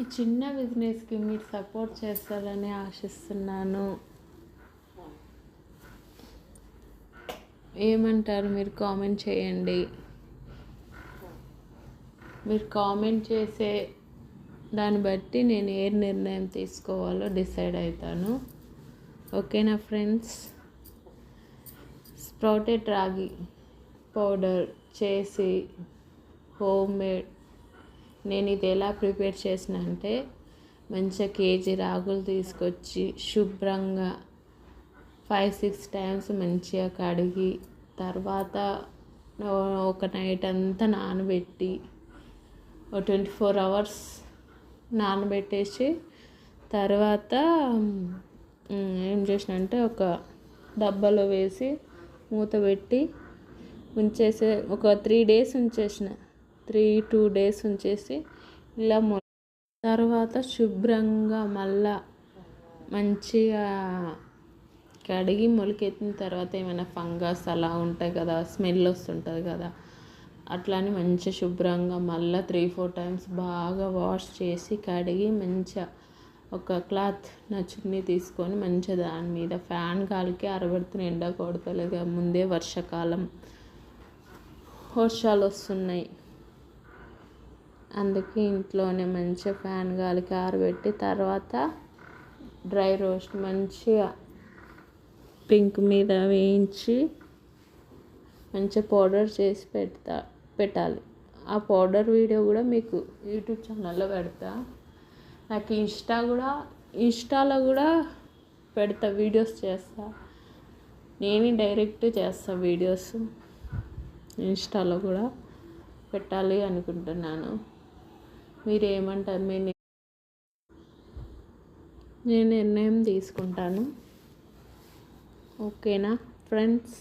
ఈ చిన్న బిజినెస్కి మీరు సపోర్ట్ చేస్తారని ఆశిస్తున్నాను. ఏమంటారు? మీరు కామెంట్ చేయండి. మీరు కామెంట్ చేసే దాన్ని బట్టి నేను ఏ నిర్ణయం తీసుకోవాలో డిసైడ్ అవుతాను. ఓకేనా ఫ్రెండ్స్? స్ప్రౌటెడ్ రాగి పౌడర్ చేసి హోమ్ మేడ్. నేను ఇది ఎలా ప్రిపేర్ చేసిన అంటే, మంచిగా కేజీ రాగులు తీసుకొచ్చి శుభ్రంగా 5-6 టైమ్స్ మంచిగా కడిగి, తర్వాత ఒక నైట్ అంతా నానబెట్టి 24 అవర్స్ నానబెట్టేసి, తర్వాత ఏం చేసిన అంటే ఒక డబ్బాలో వేసి మూత పెట్టి ఉంచేసి ఒక 3 డేస్ ఉంచేసిన. 2 డేస్ ఉంచేసి ఇలా తర్వాత శుభ్రంగా మళ్ళా మంచిగా కడిగి మొలకెత్తిన తర్వాత ఏమైనా ఫంగస్ అలా ఉంటాయి కదా, స్మెల్ వస్తుంటుంది కదా, అట్లా అని మంచిగా శుభ్రంగా మళ్ళీ 3-4 టైమ్స్ బాగా వాష్ చేసి కడిగి మంచిగా ఒక క్లాత్ నా చున్నీ తీసుకొని మంచిగా దాని మీద ఫ్యాన్ గాలికి ఆరబెడుతున్న. ఎండ కొడతలేదు, ముందే వర్షాలు వస్తున్నాయి, అందుకే ఇంట్లోనే మంచిగా ఫ్యాన్ గాలికి ఆరబెట్టి తర్వాత డ్రై రోస్ట్ మంచిగా పింక్ మీద వేయించి మంచిగా పౌడర్ చేసి పెట్టాలి. ఆ పౌడర్ వీడియో కూడా మీకు యూట్యూబ్ ఛానల్లో పెడతా. నాకు ఇన్స్టాలో కూడా పెడతా, వీడియోస్ చేస్తా. నేనే డైరెక్ట్ చేస్తా వీడియోస్. ఇన్స్టాలో కూడా పెట్టాలి అనుకుంటున్నాను. మీరు ఏమంటారు? నేను నిర్ణయం తీసుకుంటాను. ఓకేనా ఫ్రెండ్స్?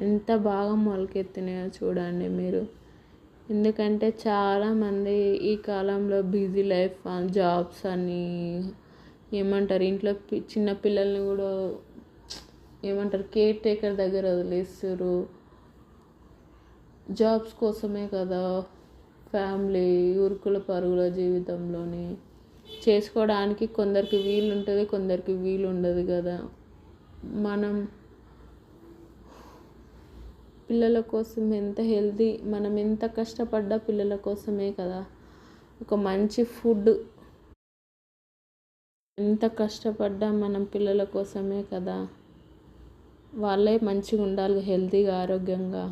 ఎంత బాగా మొలకెత్తినాయో చూడండి మీరు. ఎందుకంటే చాలామంది ఈ కాలంలో బిజీ లైఫ్, జాబ్స్ అని ఏమంటారు, ఇంట్లో చిన్న పిల్లల్ని కూడా ఏమంటారు కేర్ టేకర్ దగ్గర వదిలేస్తారు. జాబ్స్ కోసమే కదా ఫ్యామిలీ ఉరుకుల పరుగుల జీవితంలోని చేసుకోవడానికి కొందరికి వీలు ఉంటుంది, కొందరికి వీలు ఉండదు కదా. మనం పిల్లల కోసం మనం ఎంత కష్టపడ్డా పిల్లల కోసమే కదా. ఒక మంచి ఫుడ్ ఎంత కష్టపడ్డా మనం పిల్లల కోసమే కదా. వాళ్ళే మంచిగా ఉండాలి, హెల్తీగా ఆరోగ్యంగా.